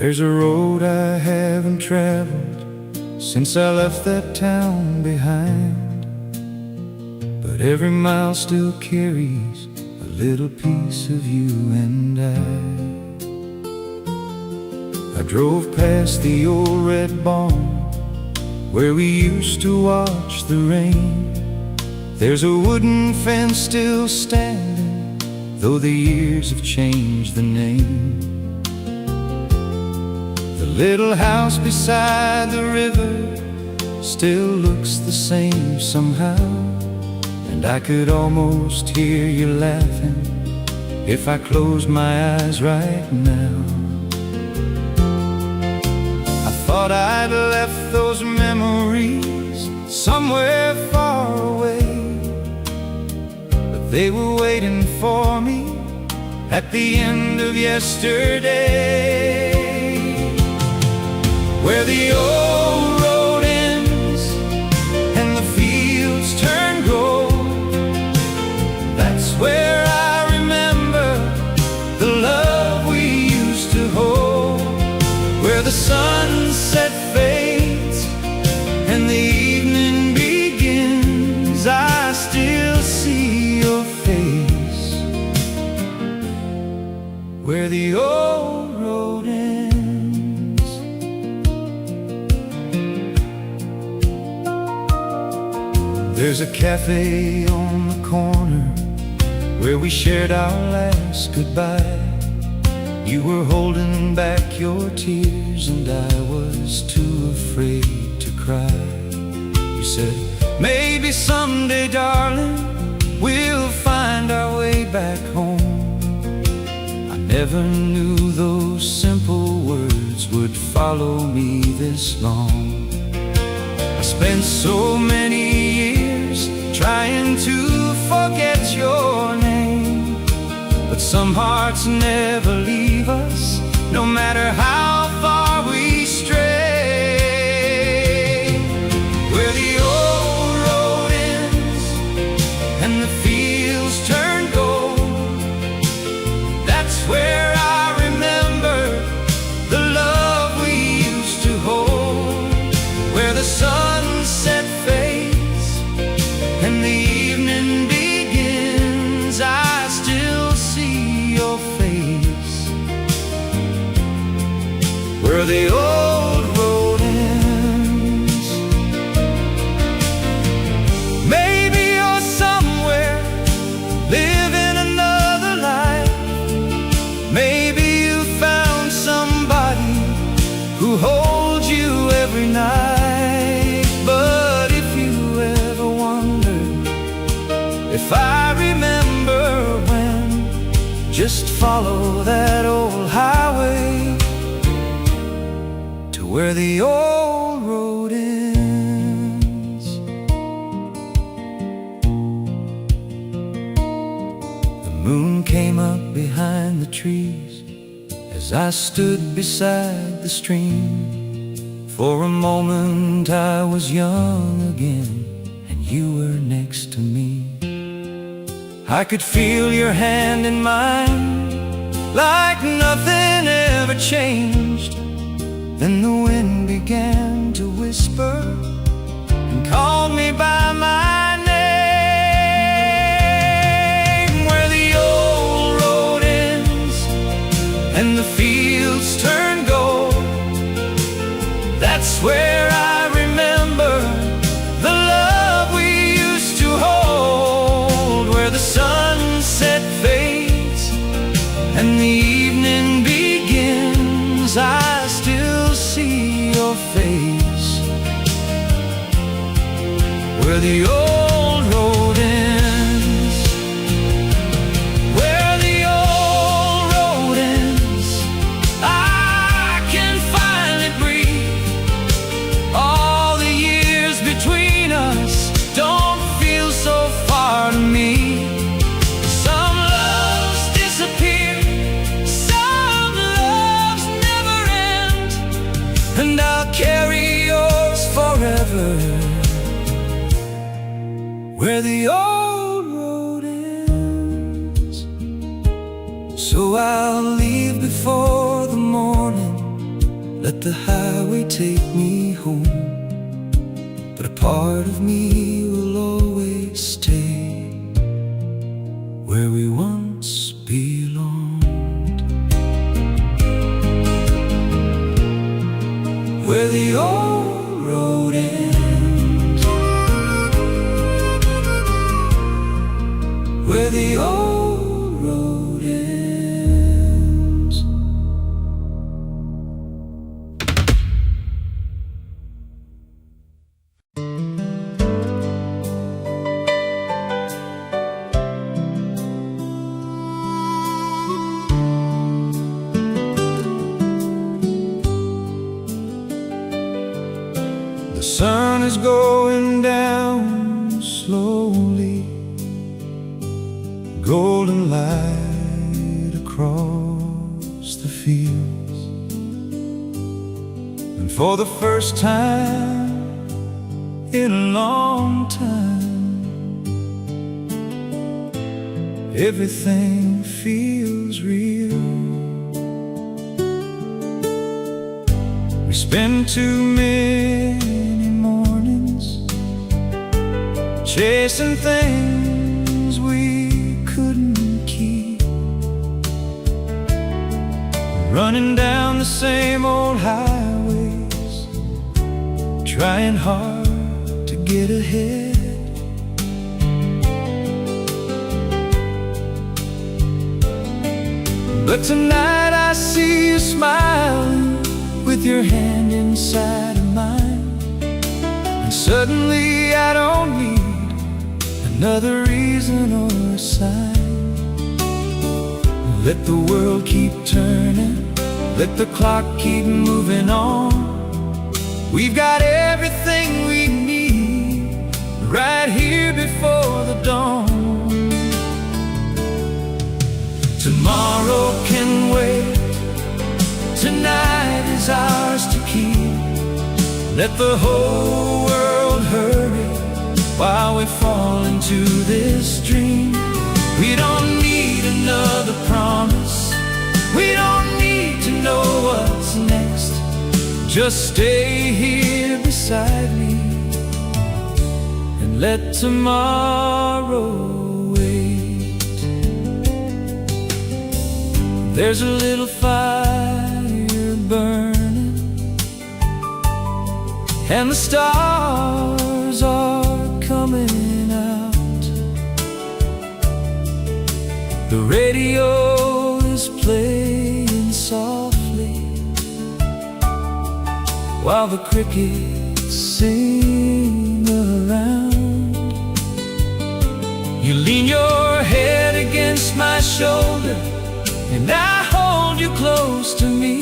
There's a road I haven't traveled since I left that town behind, but every mile still carries a little piece of you and I drove past the old red barn where we used to watch the rain. There's a wooden fence still standing, though the years have changed the name. The little house beside the river still looks the same somehow, and I could almost hear you laughing if I closed my eyes right now. I thought I'd left those memories somewhere far away, but they were waiting for me at the end of yesterday, where the old road ends and the fields turn gold. That's where I remember the love we used to hold, where the sunset fades and the evening begins. I still see your face, where the old road ends. There's a cafe on the corner where we shared our last goodbye. You were holding back your tears and I was too afraid to cry. You said, maybe someday, darling, we'll find our way back home. I never knew those simple words would follow me this long. I spent so many years trying to forget your name, but some hearts never leave us, no matter how far we stray. Where the old road ends and the fields turn gold, that's where I remember the love we used to hold, where the sunset fades and the evening begins. I still see your face, where the old road ends. Maybe you're somewhere living another life. Maybe you found somebody who holds you every night. But if you ever wondered if I remember when, just follow that old highway to where the old road ends. The moon came up behind the trees as I stood beside the stream. For a moment I was young again, and you were next to me. I could feel your hand in mine, like nothing ever changed. Then the wind began to whisper and called me by my name, where the old road ends and the fields turn gold. That's where I remember the love we used to hold, where the sunset fades and the evening begins. I still see your face, where the old road ends, where the old road ends. I can finally breathe. All the years between us don't feel so far to me. Some loves disappear, some loves never end, and I'll carry yours forever, where the old road ends. So I'll leave before the morning let the highway take me home. But a part of me will always stay where we once belonged, where the old road ends, where the old road ends. The sun is going down slowly, golden light across the fields. And for the first time in a long time, everything feels real. We spend too many mornings chasing things we couldn't keep, running down the same old highways, trying hard to get ahead. But tonight I see you smiling with your hand inside of mine, and suddenly I don't need another reason or a sign. Let the world keep turning, let the clock keep moving on. We've got everything we need right here before the dawn. Tomorrow can wait, tonight is ours to keep. Let the whole world hurry while we fall into this dream. We don't need another promise, we don't need to know what's next. Just stay here beside me and let tomorrow wait. There's a little fire burning, and the stars are coming out. The radio is playing softly while the crickets sing around. You lean your head against my shoulder, and I hold you close to me.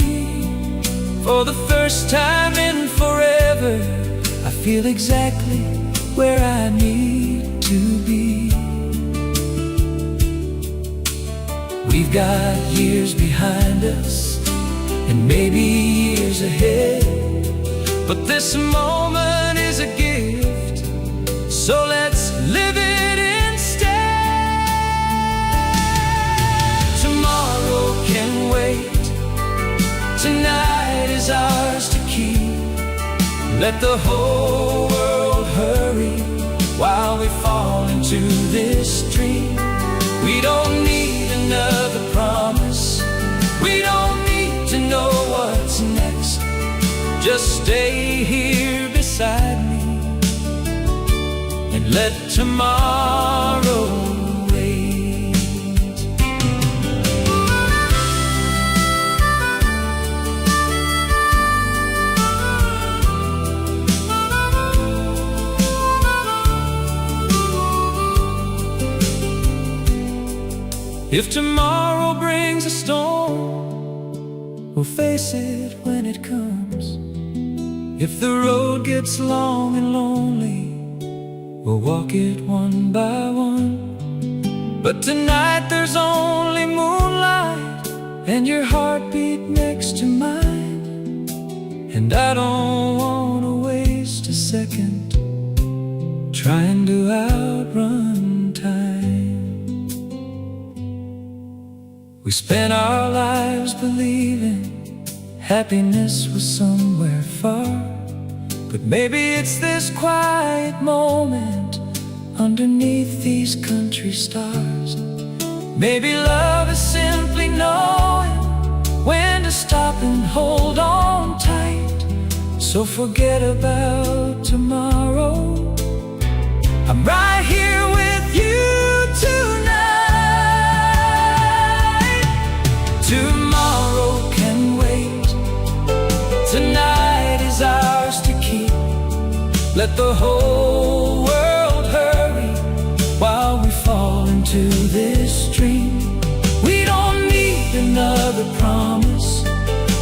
For the first time in forever, I feel exactly where I need to be. We've got years behind us, and maybe years ahead, but this moment is a gift, so let's live it instead. Tomorrow can wait, tonight is ours to keep. Let the whole world hurry while we fall into this dream. We don't need another promise, we don't need to know what's next. Just stay here beside me and let tomorrow wait. If tomorrow brings a storm, we'll face it when it comes. If the road gets long and lonely, we'll walk it one by one. But tonight there's only moonlight and your heartbeat next to mine, and I don't want to waste a second trying to outrun time. We spent our lives believing happiness was somewhere far. But maybe it's this quiet moment underneath these country stars. Maybe love is simply knowing when to stop and hold on tight. So forget about tomorrow, I'm right here with you tonight. Tomorrow can wait, tonight is ours to keep. Let the whole world hurry while we fall into this dream. We don't need another promise,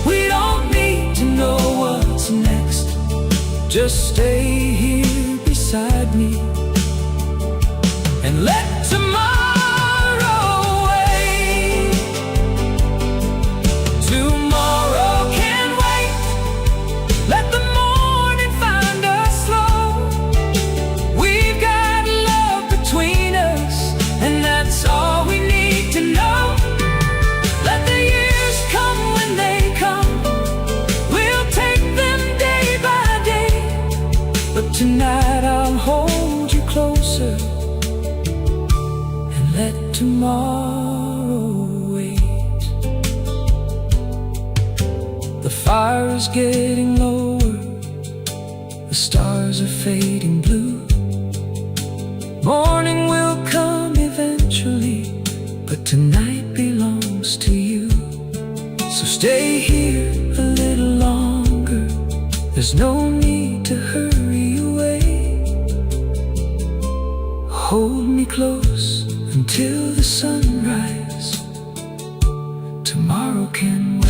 we don't need to know what's next. Just stay here beside me and let tomorrow wait. Tomorrow can wait, let the morning find us slow. We've got love between us, and that's all we need to know. Let the years come when they come, we'll take them day by day. But tonight I'll hold you closer and let tomorrow wait. The fire is getting lower, the stars are fading blue. Morning will come eventually, but tonight belongs to you. So stay here a little longer, there's no need to hurry away. Hold me close until the sunrise, tomorrow can wait.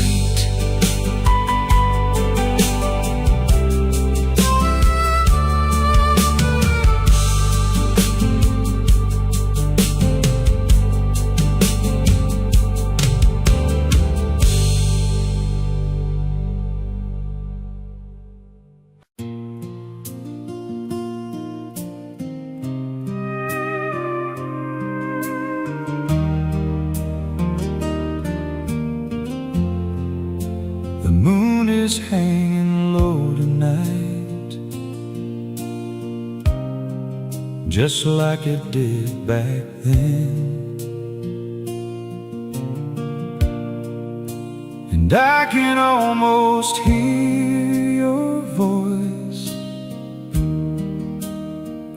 The moon is hanging low tonight, just like it did back then. And I can almost hear your voice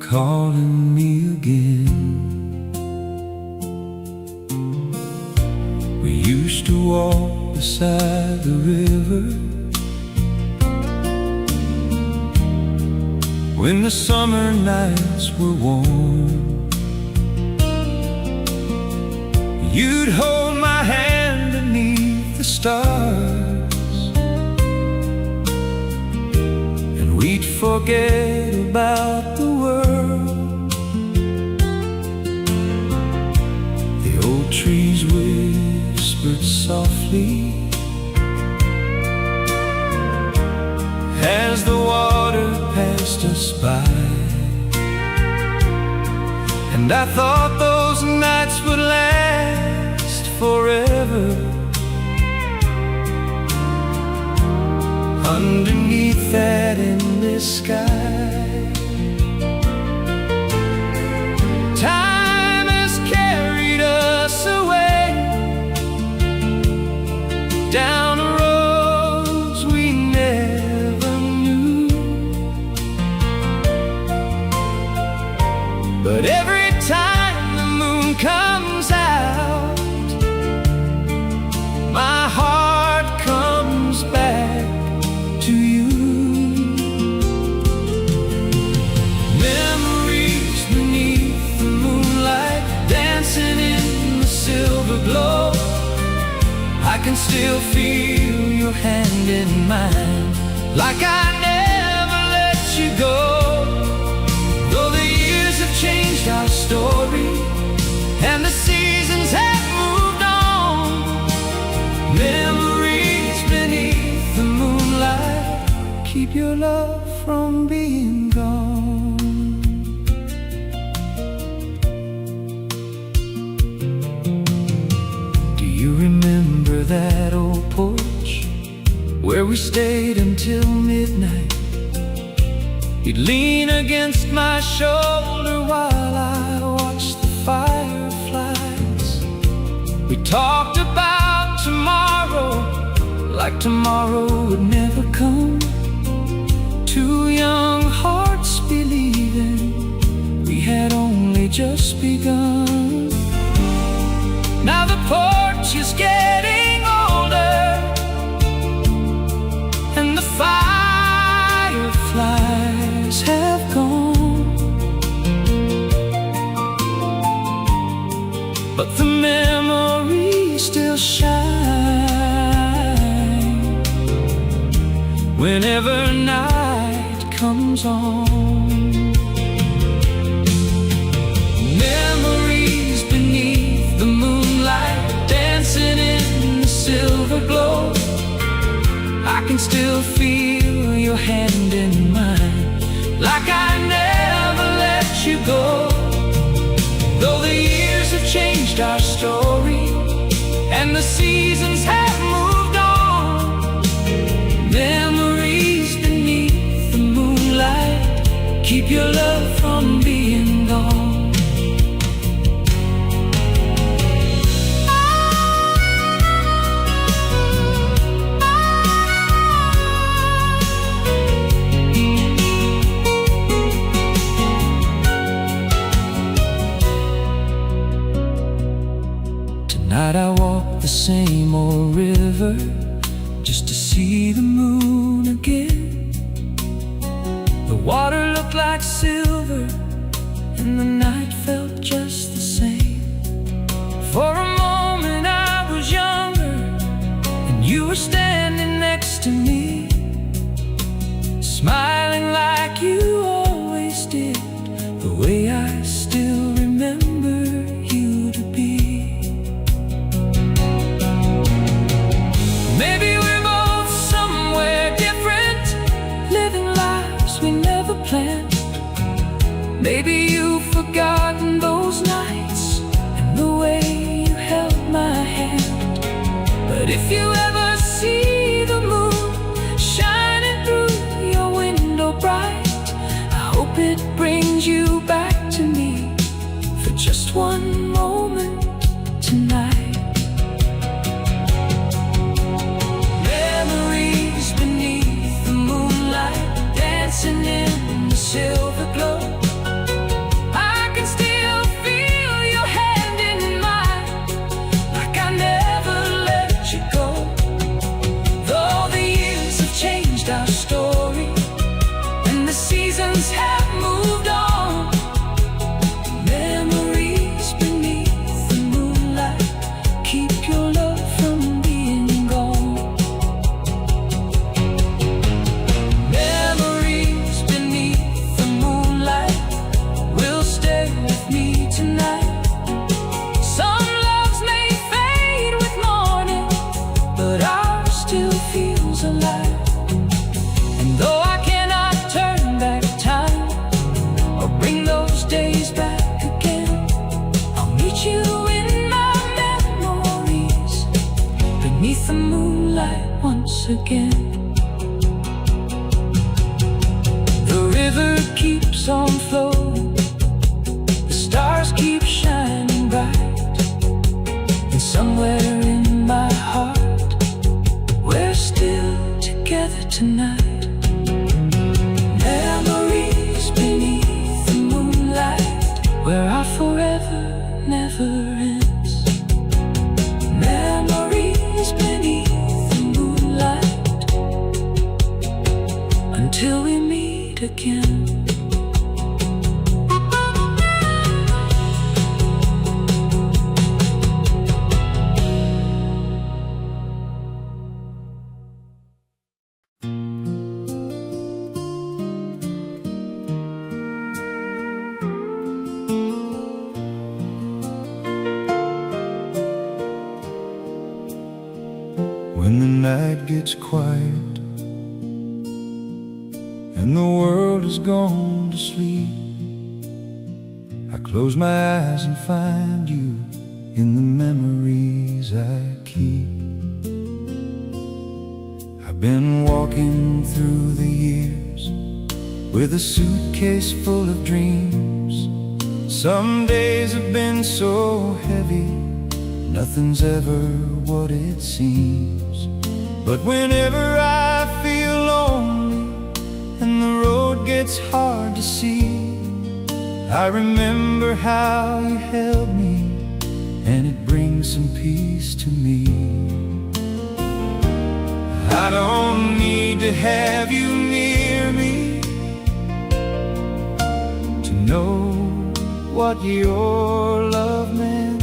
calling me again. We used to walk beside the river when the summer nights were warm. You'd hold my hand beneath the stars, and we'd forget about the world. The old trees whispered softly as the water passed us by, and I thought those nights would last forever. Underneath that endless sky, time has carried us away down the roads we never knew. But every time the moon comes out, my heart comes back to you. Memories beneath the moonlight, dancing in the silver glow. I can still feel your hand in mine, like I never let you go. Though the years have changed our story and the seasons have moved on, memories beneath the moonlight keep your love from being gone. Do you remember that old porch where we stayed until midnight. You'd lean against my shoulder while I watched the fireflies. We talked about tomorrow like tomorrow would never come. Two young hearts believing we had only just begun. Now the porch is getting older and the fireflies have gone, but the memories still shine whenever night comes on. Memories beneath the moonlight, dancing in the silver glow. I can still feel your hand in mine, like I never let you go. Though the years have changed our story and the seasons have moved on, memories beneath the moonlight keep your love from being gone. Tonight I walk the same old river just to see the moon again. The water looked like silver and the night felt just the same. For a moment I was younger and you were standing next to me, smiling like you always did, the way I still remember you to be. Maybe we're both somewhere different, living lives we never planned. Maybe you've forgotten those nights and the way you held my hand. But if you ever see the moon shining through your window bright, I hope it brings you back to me for just one moment tonight. Memories beneath the moonlight, dancing in the silver glow. I can still feel your hand in mine, like I never let you go. Though the years have changed our story and the seasons have moved on, memories beneath the moonlight keep your love from being gone. Memories beneath the moonlight will stay with me tonight. Some loves may fade with morning, but ours still feels alive. And though I cannot turn back time or bring those days back again, I'll meet you in my memories beneath the moonlight once again. The river keeps on flowing, the stars keep shining bright, and somewhere in my heart we're still together tonight. Memories beneath the moonlight, where our forever never ends. Memories beneath the moonlight, until we meet again. When the night gets quiet and the world has gone to sleep, I close my eyes and find you in the memories I keep. I been walking through the years with a suitcase full of dreams. Some days have been so heavy, nothing's ever what it seems. But whenever I feel lonely and the road gets hard to see, I remember how you held me, and it brings some peace to me. I don't need to have you near me to know what your love meant.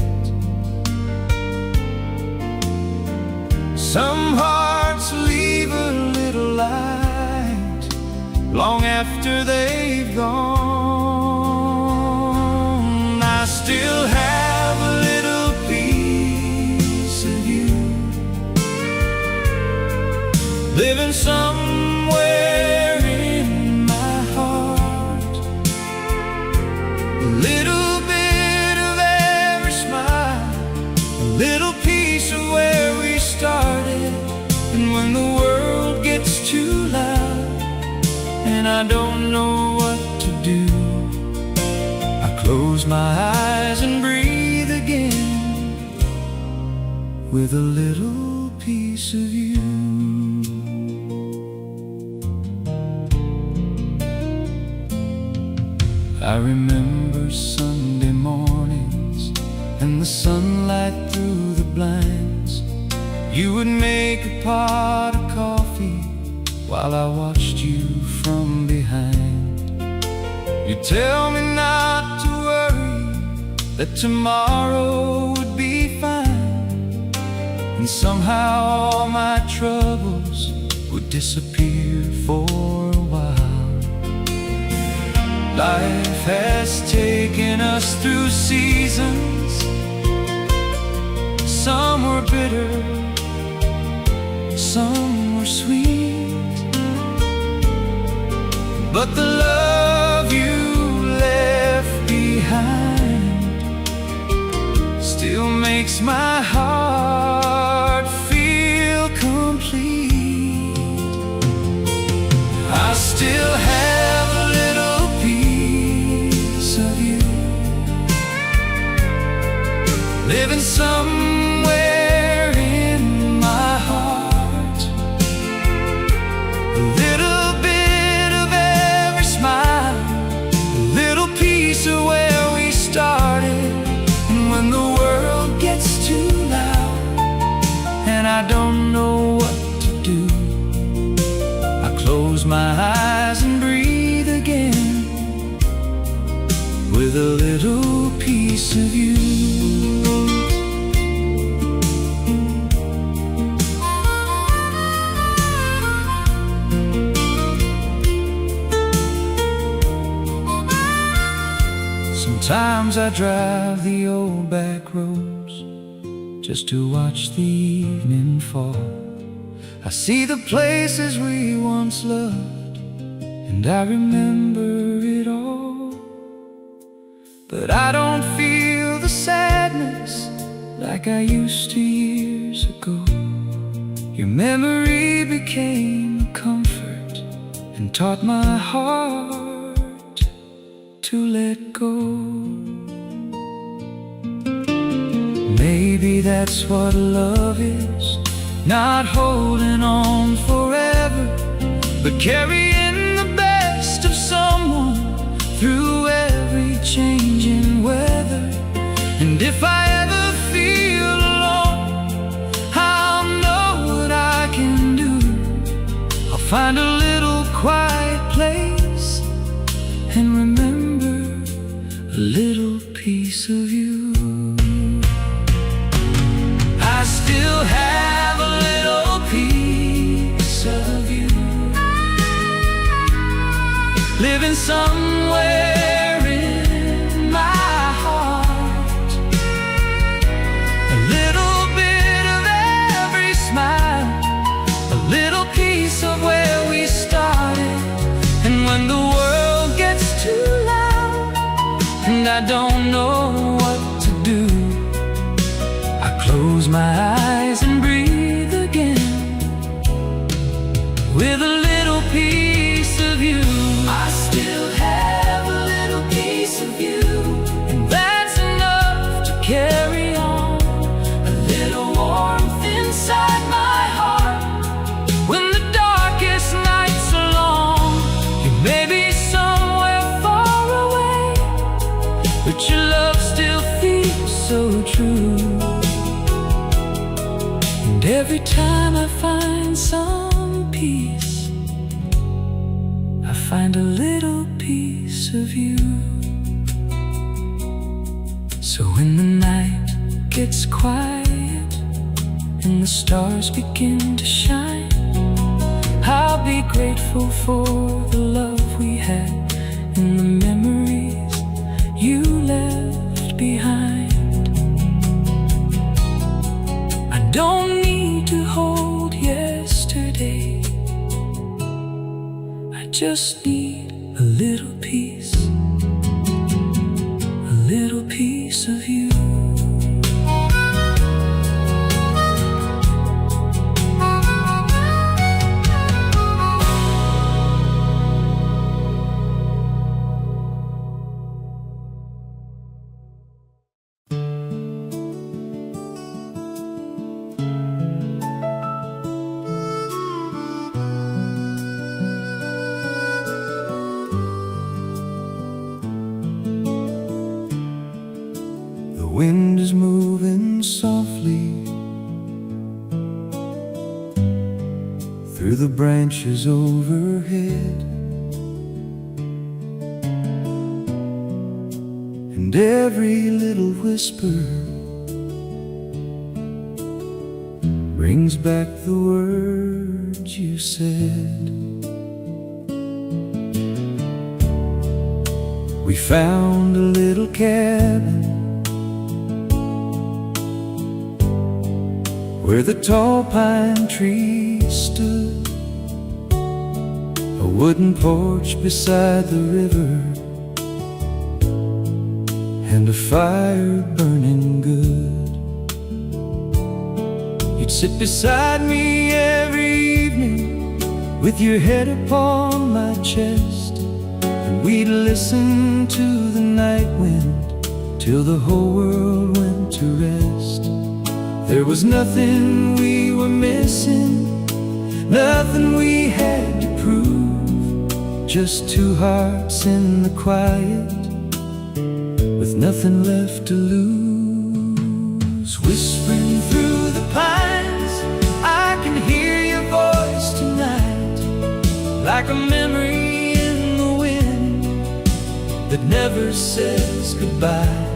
Some hearts leave a little light long after they've gone. I still have a little piece of you living somewhere in my heart. A little bit of every smile, a little piece of where we started. And when the world gets too loud and I don't know what to do, I close my eyes and breathe again with a little piece of you. I remember Sunday mornings and the sunlight through the blinds. You would make a pot of coffee while I watched you from behind. You'd tell me not to worry, that tomorrow would be fine. And somehow all my troubles would disappear for a while. Life has taken us through seasons. Some were bitter, some were sweet, but the love you left behind still makes my heart feel complete. I still have a little piece of you living somewhere in my heart. A little bit of every smile, a little piece of where we started. And when the world gets too loud and I don't know what to do, I close my eyes and breathe again with a little piece of you. Sometimes I drive the old back roads just to watch the evening fall. I see the places we once loved and I remember it all. But I don't feel the sadness like I used to years ago. Your memory became a comfort and taught my heart to let go. Maybe that's what love is, not holding on forever, but carrying the best of someone through every changing weather. And if I ever feel alone, I'll know what I can do. I'll find a little quiet place and remember a little piece of you. I still have a little piece of you living somewhere in my heart. A little bit of every smile, a little piece of where we started. And when the world gets too loud and I don't know what to do, I close my eyes and breathe again time I find some peace, I find a little piece of you. So when the night gets quiet and the stars begin to shine, I'll be grateful for the love we had and the memories you left behind. I don't need to hold yesterday, I just need a little piece, a little piece of you. The wind is moving softly through the branches overhead, and every little whisper brings back the words you said. We found a little cabin where the tall pine trees stood, a wooden porch beside the river, and a fire burning good. You'd sit beside me every evening with your head upon my chest, and we'd listen to the night wind till the whole world went to rest. There was nothing we were missing, nothing we had to prove, just two hearts in the quiet with nothing left to lose. Whispering through the pines, I can hear your voice tonight, like a memory in the wind that never says goodbye.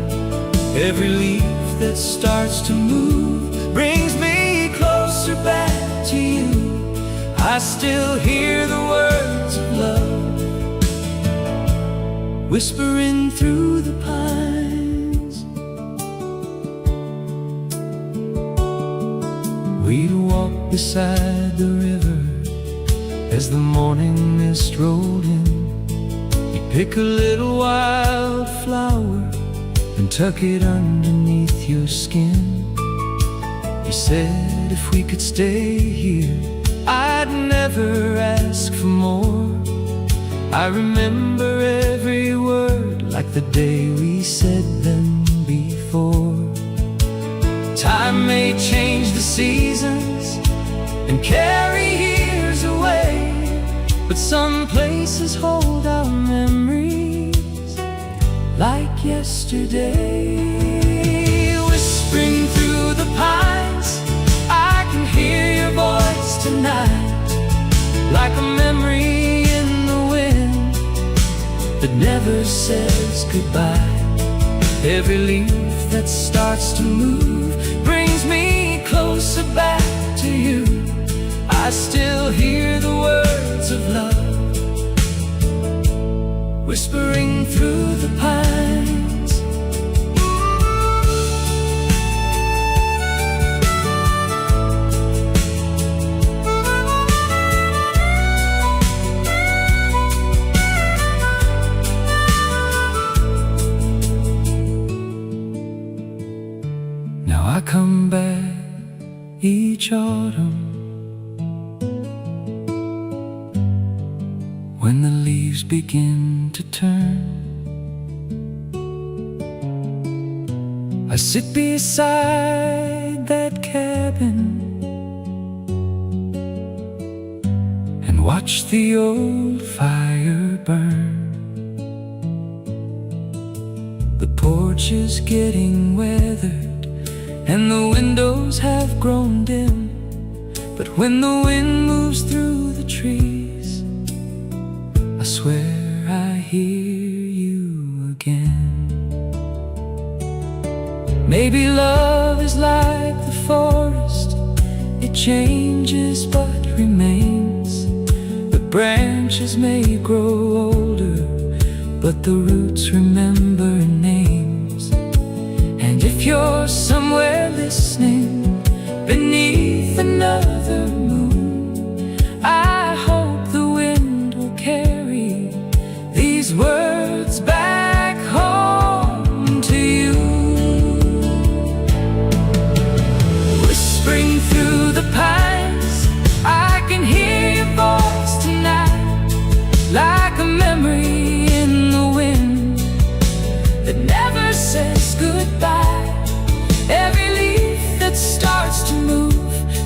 Every leaf that starts to move brings me closer back to you. I still hear the words of love whispering through the pines. We'd walk beside the river as the morning mist rolled in. You'd pick a little wild flower and tuck it underneath your skin. You said if we could stay here, I'd never ask for more. I remember every word like the day we said them before. Time may change the seasons and carry years away, but some places hold our memories like yesterday. Whispering through the pines, I can hear your voice tonight, like a memory in the wind that never says goodbye. Every leaf that starts to move brings me closer back to you. I still hear the words of love whispering through the pines. Now I come back each autumn when the leaves begin to turn. I sit beside that cabin and watch the old fire burn. The porch is getting weathered and the windows have grown dim, when the wind moves through the trees, I swear I hear you again. Maybe love is like the forest, it changes but remains. The branches may grow older, but the roots remember names. And if you're somewhere listening beneath another moon, I hope the wind will carry these words back home to you. Whispering through the pines, I can hear your voice tonight, like a memory in the wind that never says goodbye. Every leaf that starts to move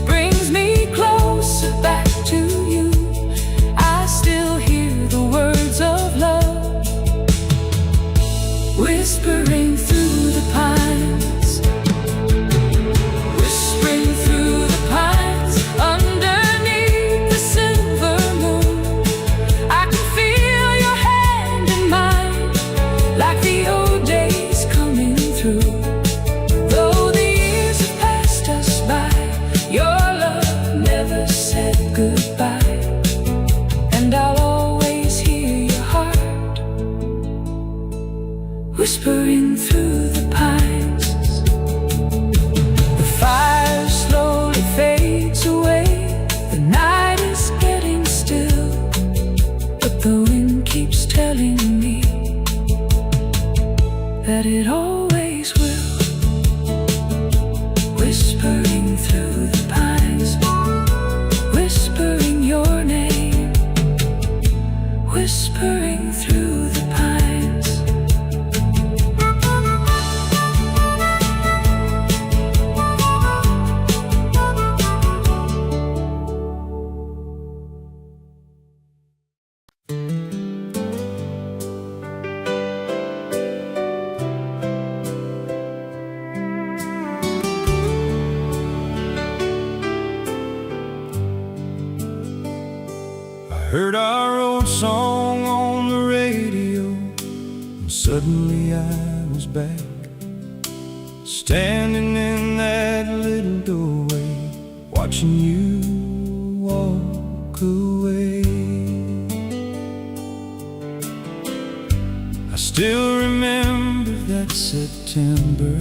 brings me closer back to you. I still hear the words of love whispering through the pines, whispering through the pines underneath the silver moon. I can feel your hand in mine, like the old days coming through. Though the years have passed us by, your love never said goodbye. And I'll always hear your heart whispering through the pines. The fire slowly fades away, the night is getting still, but the wind keeps telling me that it always will. Whispering through the pines, whispering your name, whispering through the pines. Heard our old song on the radio, and suddenly I was back, standing in that little doorway, watching you walk away. I still remember that September,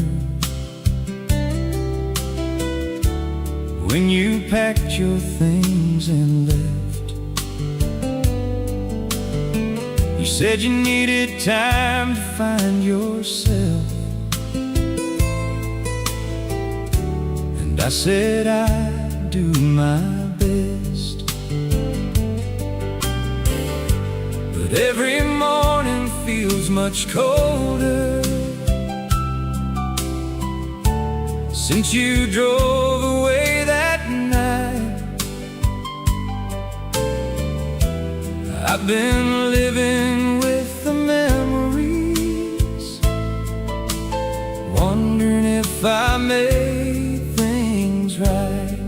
when you packed your things and left. You said you needed time to find yourself, and I said I'd do my best. But every morning feels much colder since you drove away that night. I've been living with the memories, wondering if I made things right.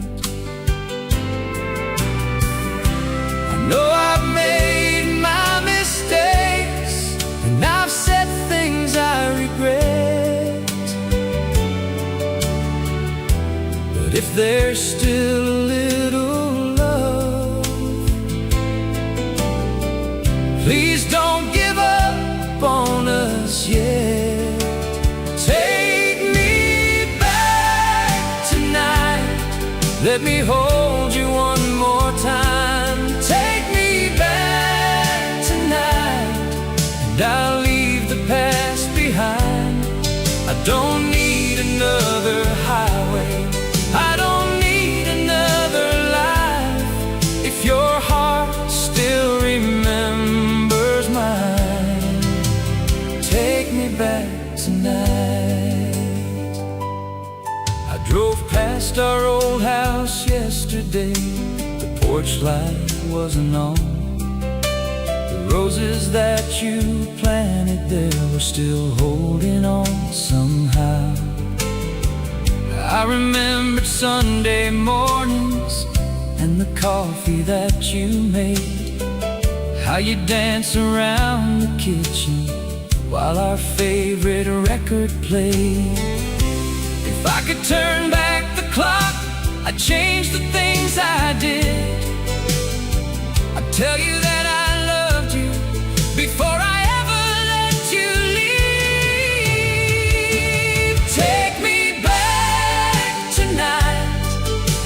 I know I've made my mistakes, and I've said things I regret. But if there's still a little love, please don't give up on us yet. Take me back tonight, let me hold you one more time. Take me back tonight, and I'll leave the past behind. I don't need another highway, I don't need another life, if your heart still remembers mine. Take me back tonight. I drove past our old house yesterday, the porch light wasn't on. The roses that you planted there were still holding on somehow. I remembered Sunday mornings and the coffee that you made, how you dance around the kitchen while our favorite record played. If I could turn back the clock, I'd change the things I did. I'd tell you that I loved you before I ever let you leave. Take me back tonight,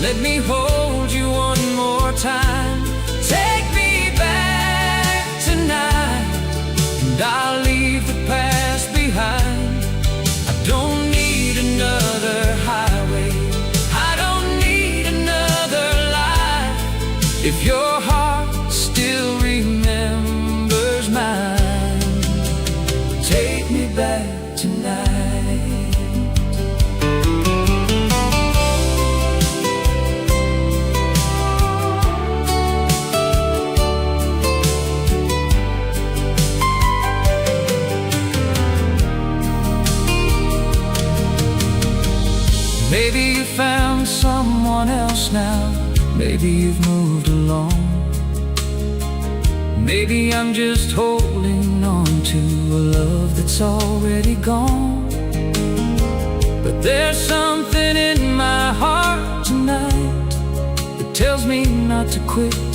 let me hold you one more time. Take me back tonight, and I'll leave the past behind. I don't need another highway, I don't need another life. If your heart still remembers mine, take me back tonight. Maybe you found someone else now, maybe you've moved along. Maybe I'm just holding on to a love that's already gone. But there's something in my heart tonight that tells me not to quit.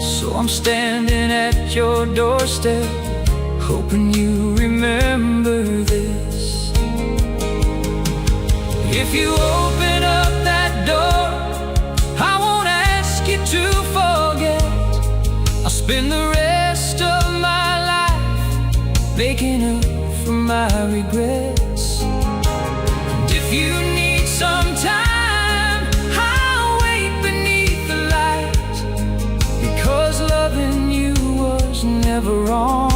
So I'm standing at your doorstep, hoping you remember this. If you open up that door, I won't ask you to forget. I'll spend the rest of my life making up for my regrets. And if you need some time, I'll wait beneath the light, because loving you was never wrong.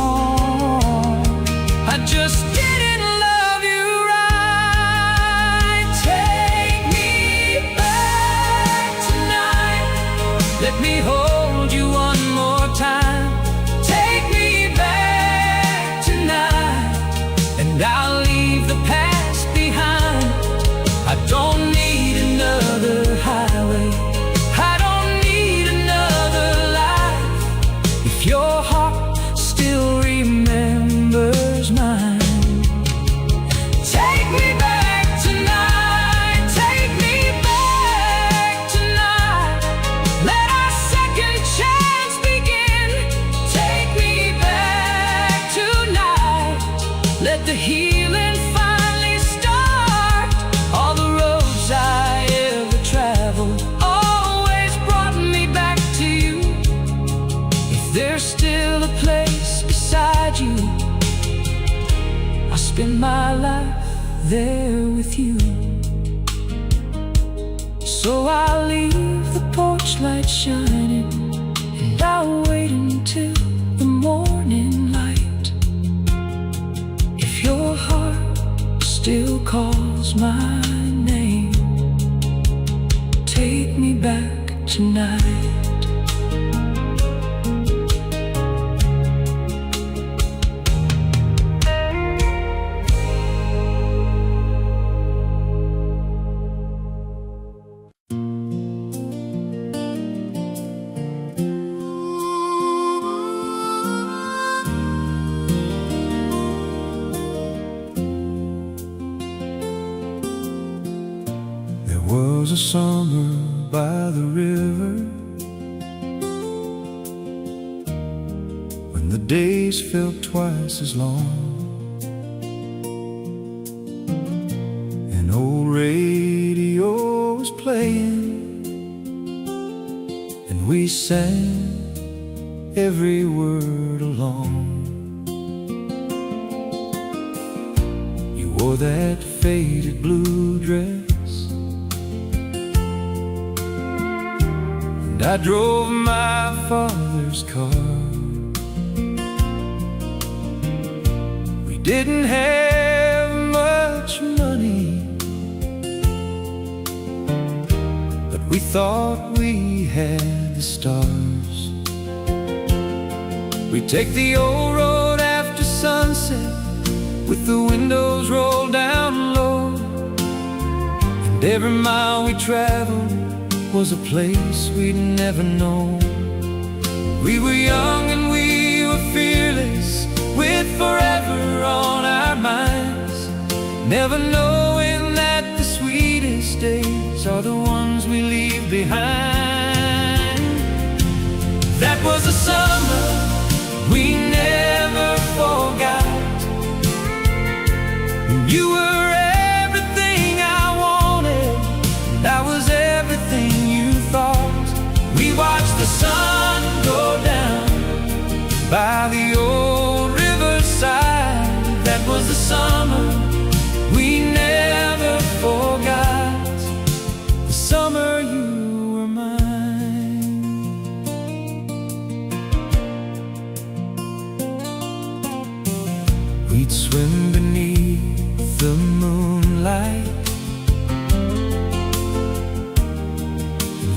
I just didn't love you right. Take me back tonight, let me hold you one more time. Take me back tonight, and I'll leave the past behind. I don't need another highway, I don't need another life. If your heart still remembers mine, take me back tonight. Take me back tonight, let our second chance begin. Take me back tonight, let the healing finally start. All the roads I ever traveled always brought me back to you. If there's still a place beside you, I'll spend my life there with you. So I'll leave the porch light shining, and I'll wait until the morning light. If your heart still calls my name, take me back tonight. There was a summer by the river when the days felt twice as long. An old radio was playing, and we sang every word along. You wore that faded blue dress, and I drove my father's car. We didn't have much money, but we thought we had the stars. We'd take the old road after sunset, with the windows rolled down low, and every mile we traveled was a place we'd never known. We were young and we were fearless, with forever on our minds, never knowing that the sweetest days are the ones we leave behind. That was a summer we never forgot. You were everything I wanted, and I was everything you thought. We watched the sun go down by the old riverside. That was the summer we never forgot. The summer you were mine. We'd swim beneath the moonlight,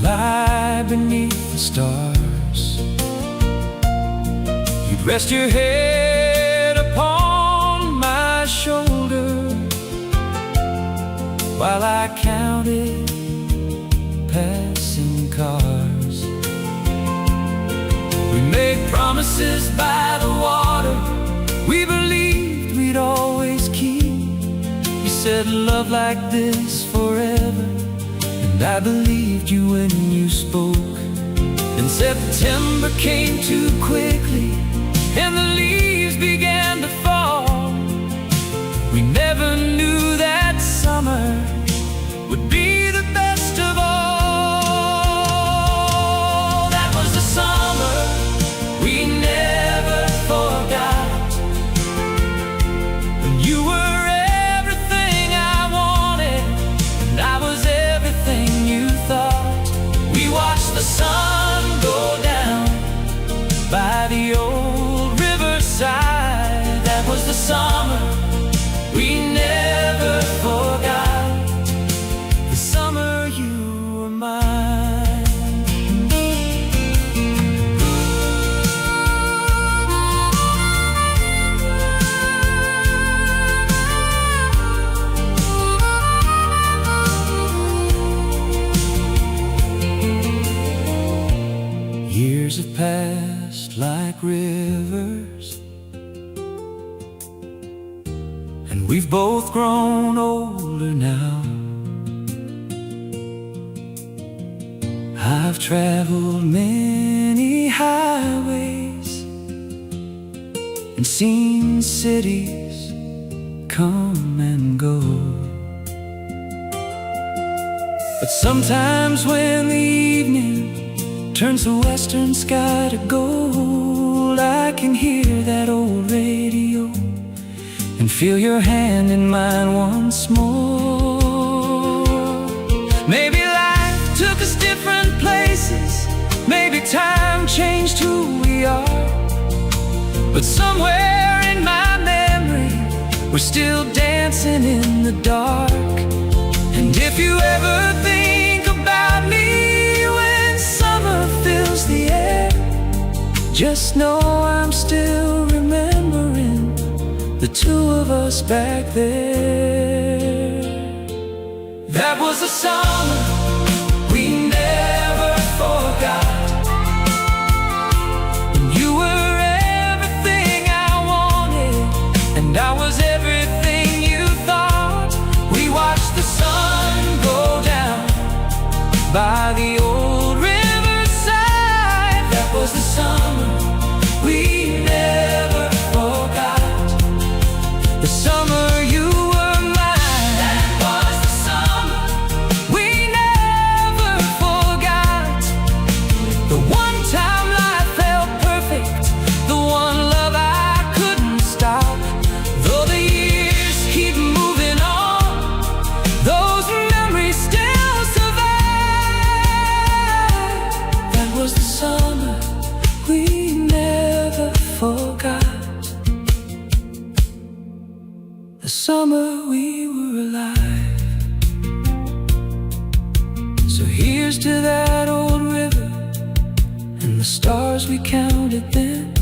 lie beneath the stars. You'd rest your head upon my shoulder while I counted passing cars. We made promises by the water we believed we'd always keep. You said love like this forever, and I believed you when you spoke. And September came too quickly, and the leaves began to fall. We never knew that summer would be the best of all. That was the summer we never forgot. And you were everything I wanted, and I was everything you thought. We watched the sun go down by the old riverside. That was the summer we never forgot. The summer you were mine. Years have passed like rivers, and we've both grown older now. I've traveled many highways and seen cities come and go. But sometimes when the evening turns the western sky to gold, I can hear that old radio and feel your hand in mine once more. Maybe life took us different places, maybe time changed who we are, but somewhere in my memory we're still dancing in the dark. And if you ever think about me when summer fills the air, just know I'm still remembering the two of us back there. That was the summer we never forgot. And you were everything I wanted, and I was everything you thought. We watched the sun go down by the old riverside. That was the summer we never forgot. The summer you were mine. That was the summer we never forgot. The one time life felt perfect, the one love I couldn't stop. Though the years keep moving on, those memories still survive. That was the summer we never forgot. The summer we were alive. So here's to that old river and the stars we counted then.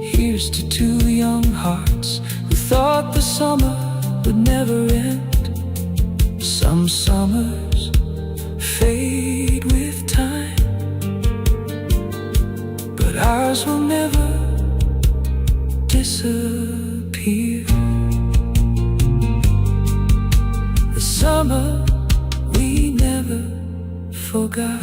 Here's to two young hearts who thought the summer would never end. Some summers fade with time, but ours will never disappear. The summer we never forgot.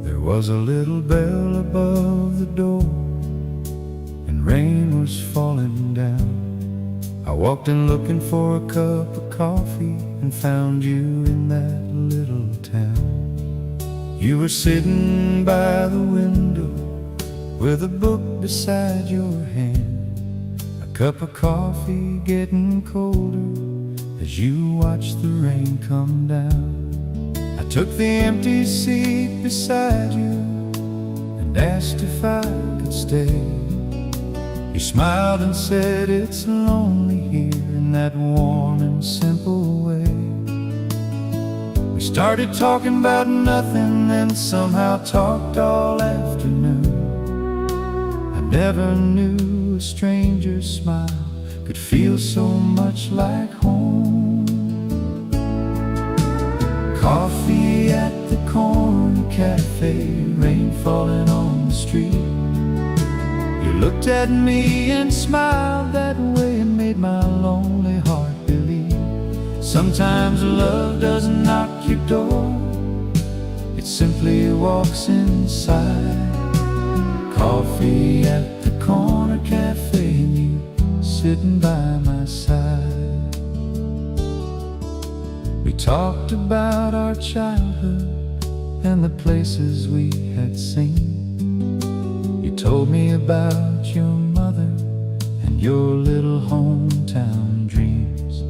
There was a little bell above the door, and rain was falling down. I walked in looking for a cup of coffee and found you in that little town. You were sitting by the window with a book beside your hand, a cup of coffee getting colder as you watched the rain come down. I took the empty seat beside you and asked if I could stay. You smiled and said it's lonely here in that warm and simple way. We started talking about nothing and somehow talked all afternoon. I never knew a stranger's smile could feel so much like home. Coffee at the corner cafe, rain falling on the street. You looked at me and smiled that way and made my lonely heart believe. Sometimes love doesn't knock your door, it simply walks inside. Coffee at the corner cafe and you sitting by my side. We talked about our childhood and the places we had seen. You told me about your mother and your little hometown dreams.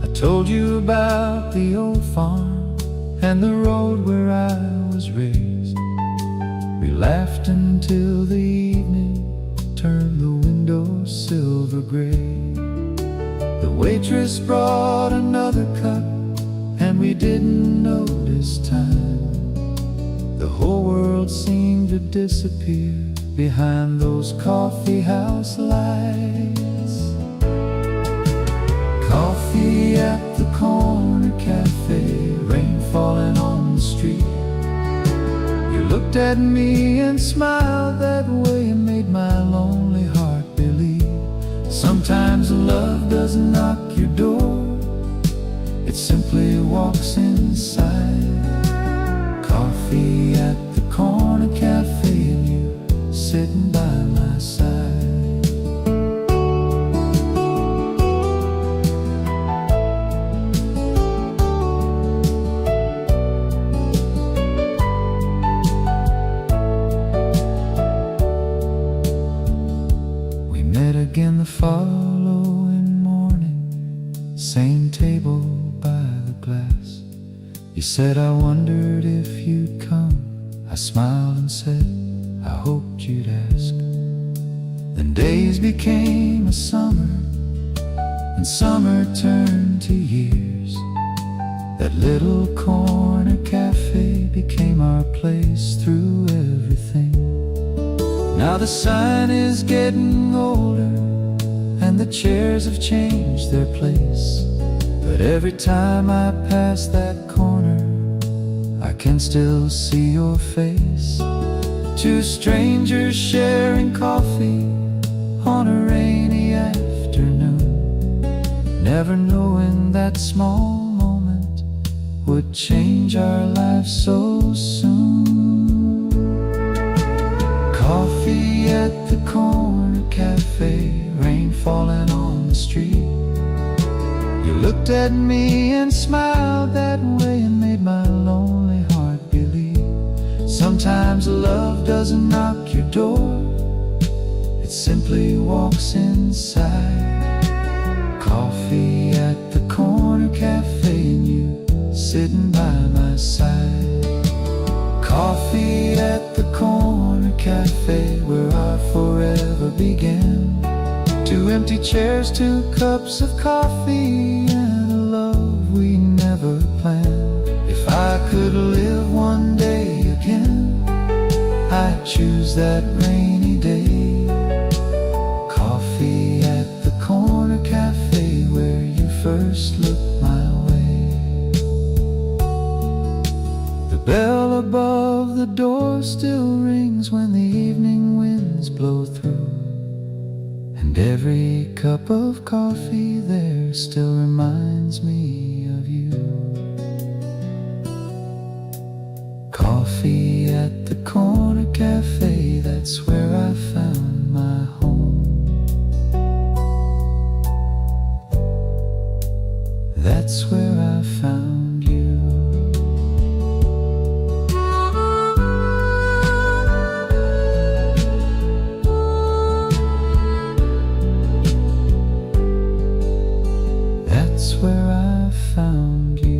I told you about the old farm and the road where I was raised. We laughed until the evening turned the window silver gray. The waitress brought another cup and we didn't notice time. The whole world seemed to disappear behind those coffee house lights. Coffee at the corner cafe, rain falling on the street. You looked at me and smiled that way and made my lonely heart believe. Sometimes love doesn't knock your door, it simply walks inside. Coffee at the corner cafe and you sitting by my side. We met again the following morning, same table by the glass. You said I wondered if you'd come. I smiled and said I hoped you'd ask. Then days became a summer, and summer turned to years. That little corner cafe became our place through everything. Now the sign is getting older and the chairs have changed their place, but every time I pass that corner I can still see your face. Two strangers sharing coffee on a rainy afternoon, never knowing that small moment would change our lives so soon. Coffee at the corner cafe, rain falling on the street. You looked at me and smiled that way and made my lonely heart believe. Sometimes love doesn't knock your door, it simply walks inside. cafe and you sitting by my side. Coffee at the corner cafe where our forever began. Two empty chairs, 2 cups of coffee, and a love we never planned. If I could live one day again, I'd choose that rainy day. Coffee at the corner cafe where you first looked my way. The bell above the door still rings when the evening winds blow through, and every cup of coffee there still reminds me of you. Coffee at the corner cafe, that's where I found my home. That's where I found you. That's where I found you.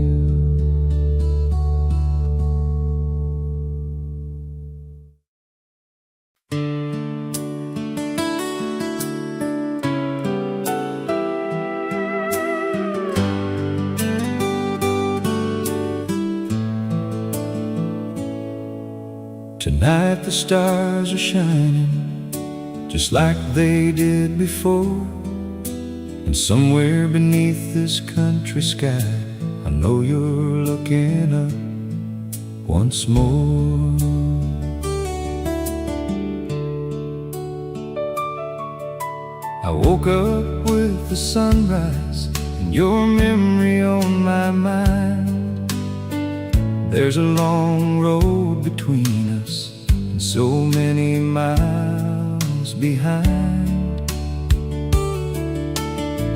Tonight the stars are shining just like they did before, and somewhere beneath this country sky I know you're looking up once more. I woke up with the sunrise and your memory on my mind. There's a long road between us and so many miles behind.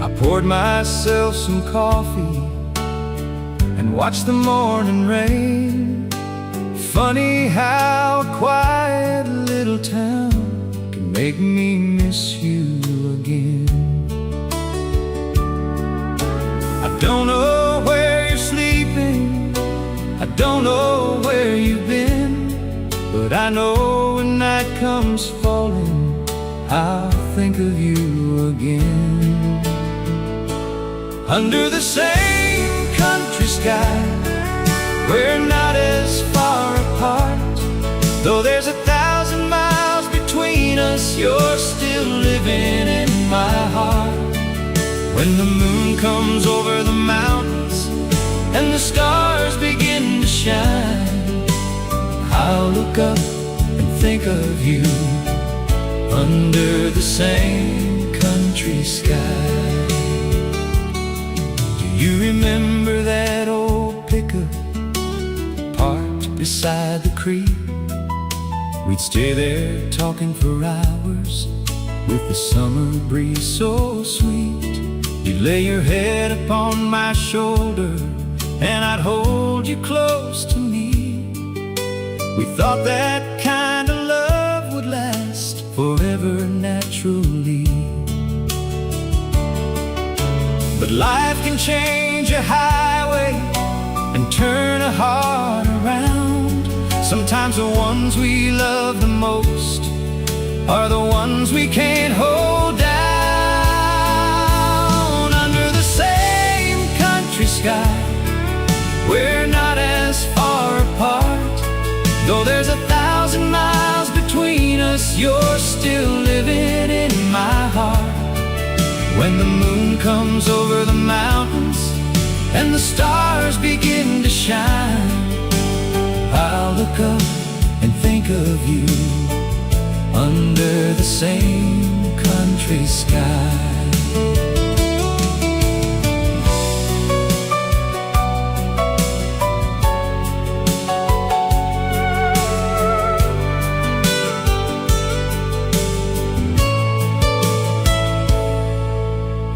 I poured myself some coffee and watched the morning rain. Funny how a quiet little town can make me miss you again. I don't know where you're sleeping, I don't know where you've been, but I know when night comes falling, I'll think of you again. Under the same country sky, we're not as far apart. Though there's 1,000 miles between us, you're still living in my heart. When the moon comes over the mountains and the stars begin to shine, I'll look up and think of you under the same country sky. Do you remember that old pickup parked beside the creek? We'd stay there talking for hours with the summer breeze so sweet. You'd lay your head upon my shoulder and I'd hold you close to me. We thought that kind of love would last forever naturally. But life can change a highway and turn a heart around. Sometimes the ones we love the most are the ones we can't hold down. Under the same country sky, we're not as far apart. Though there's 1,000 miles between us, you're still living in my heart. When the moon comes over the mountains and the stars begin to shine, I'll look up and think of you under the same country sky.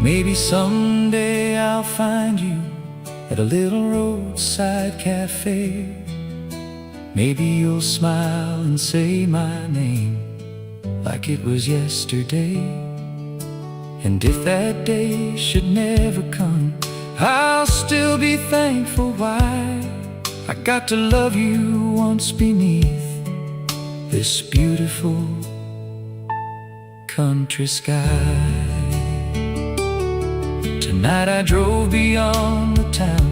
Maybe someday I'll find you at a little roadside cafe. Maybe you'll smile and say my name like it was yesterday. And if that day should never come, I'll still be thankful why I got to love you once beneath this beautiful country sky. Tonight I drove beyond the town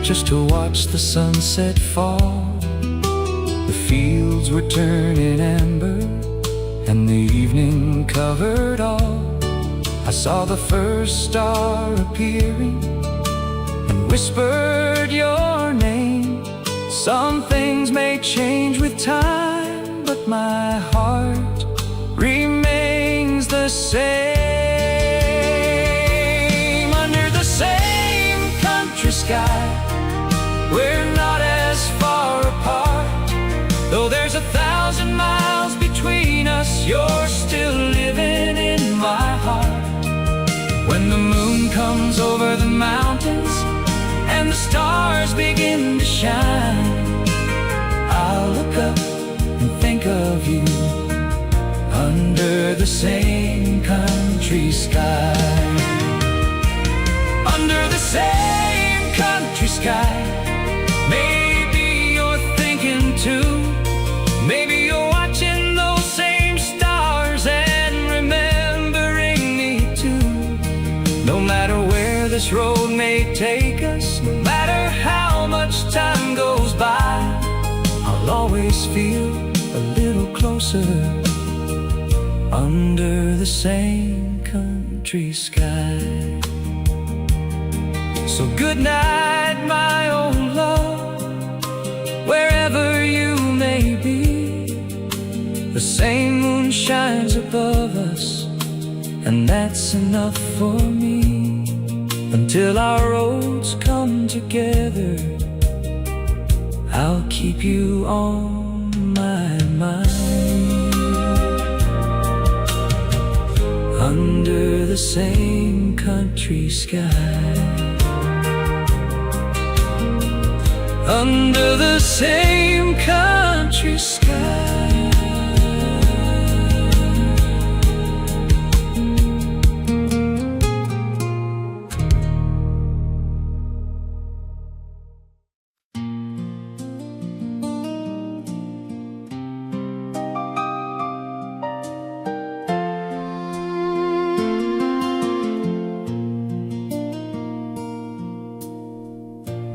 just to watch the sunset fall. The fields were turning amber and the evening covered all. I saw the first star appearing and whispered your name. Some things may change with time, but my heart remains the same. Under the same country sky, we're not as far apart. Though there's 1,000 miles between us, you're still living in my heart. When the moon comes over the mountains and the stars begin to shine, I'll look up and think of you under the same country sky. Under the same country sky, maybe you're thinking too. Maybe you're watching those same stars and remembering me too. No matter where this road may take us, no matter how much time goes by, I'll always feel a little closer under the same country sky. So good night, my old love, wherever you may be. The same moon shines above us, and that's enough for me. Until our roads come together, I'll keep you on my mind. Under the same country sky. Under the same country sky.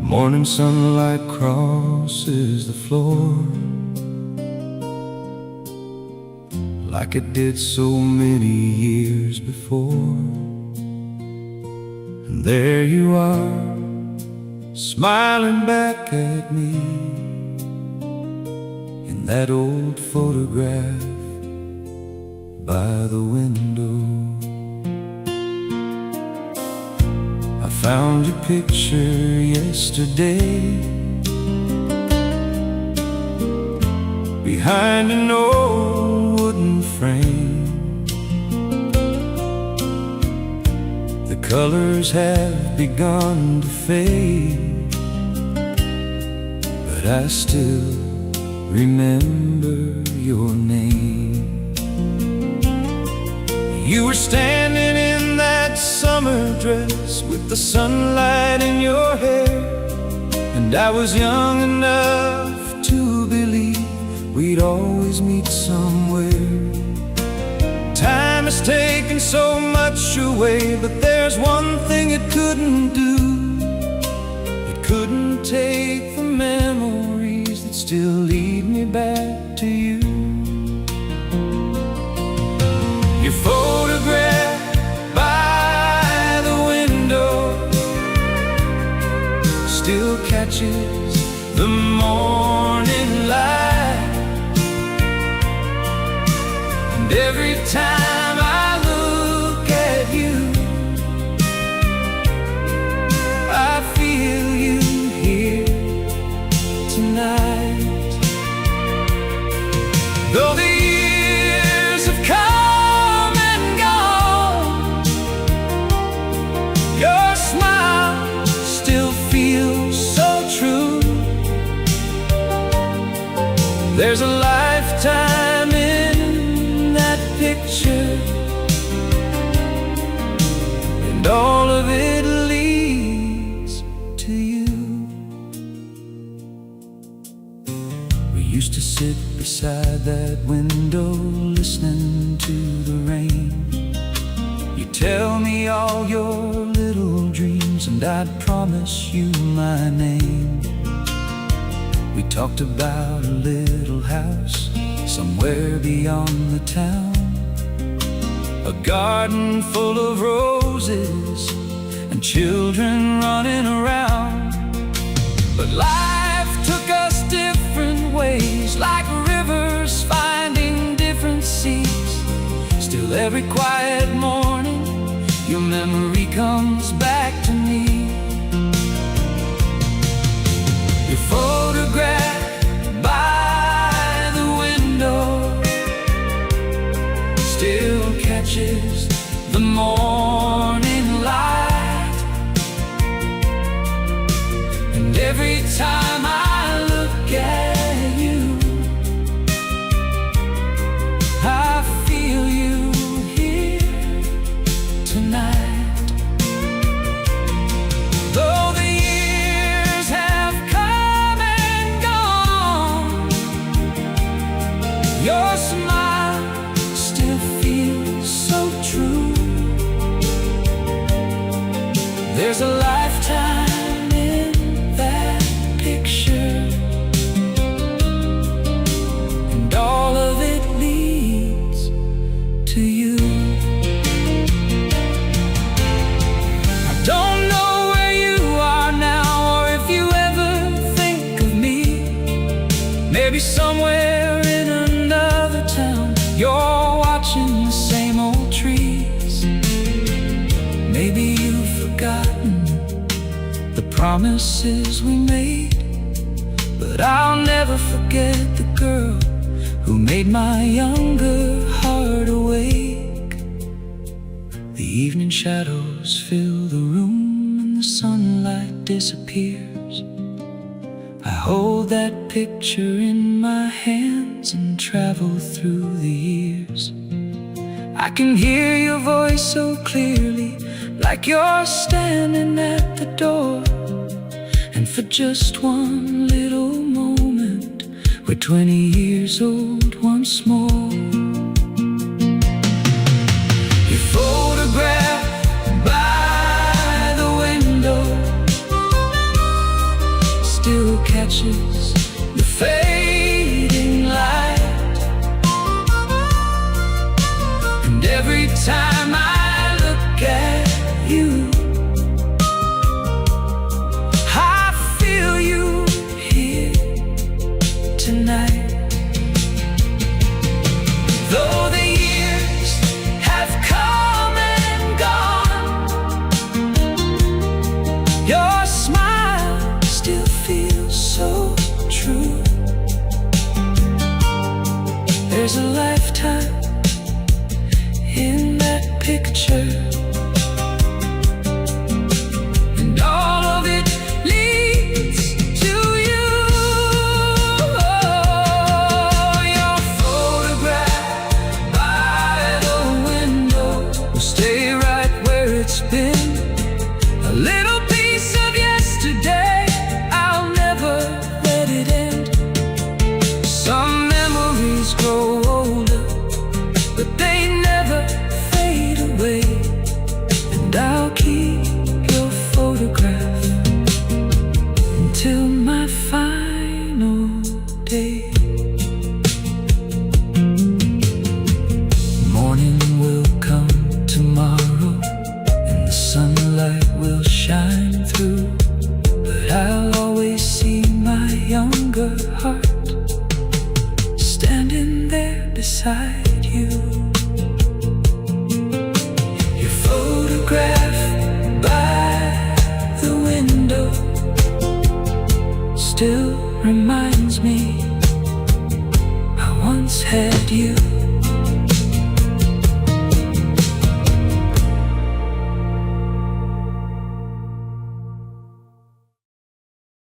Morning sunlight crosses the floor like it did so many years before. And there you are, smiling back at me in that old photograph by the window. I found your picture yesterday behind an old wooden frame. The colors have begun to fade, but I still remember your name. You were standing in that summer dress with the sunlight in your hair, and I was young enough to believe we'd always meet somewhere. Time has taken so much away, but there's one thing it couldn't do. It couldn't take the memories that still lead me back to you. Your photograph by the window still catches the morning light, and every time I look at you, I feel you here tonight. Though the years have come and gone, your smile still feels so true. There's a lifetime in that picture, and all of it leads used to sit beside that window listening to the rain. You tell me all your little dreams and I'd promise you my name. We talked about a little house somewhere beyond the town, a garden full of roses and children running around. But life took us different ways, like rivers finding different seas. Still every quiet morning your memory comes back to me. Your photograph by the window still catches the morning light, and every time I look at you, I feel you here tonight. Though the years have come and gone, your smile still feels so true. There's a lifetime in that picture, and all of it leads to you. I don't know where you are now, or if you ever think of me. Maybe somewhere in another town you're watching the same old trees. Maybe you've forgotten the promises we made, but I'll never forget the girl who made my younger heart awake. The evening shadows fill the room and the sunlight disappears. I hold that picture in my hands and travel through the years. I can hear your voice so clearly, like you're standing at the door. And for just one little moment, we're 20 years old once more. Your photograph by the window still catches the fading light, and every time I look at you, I feel you here tonight. Though the years have come and gone, your smile still feels so true. There's a lifetime in that picture, and all of it leads to you. Oh, your photograph by the window will stay right where it's been. A little piece of yesterday, I'll never let it end. Some memories grow older, but they never fade away. And I'll keep your photograph until my final day. Morning will come tomorrow, and the sunlight will shine through, but I'll always see my younger heart standing there beside you. Your photograph by the window still reminds me I once had you.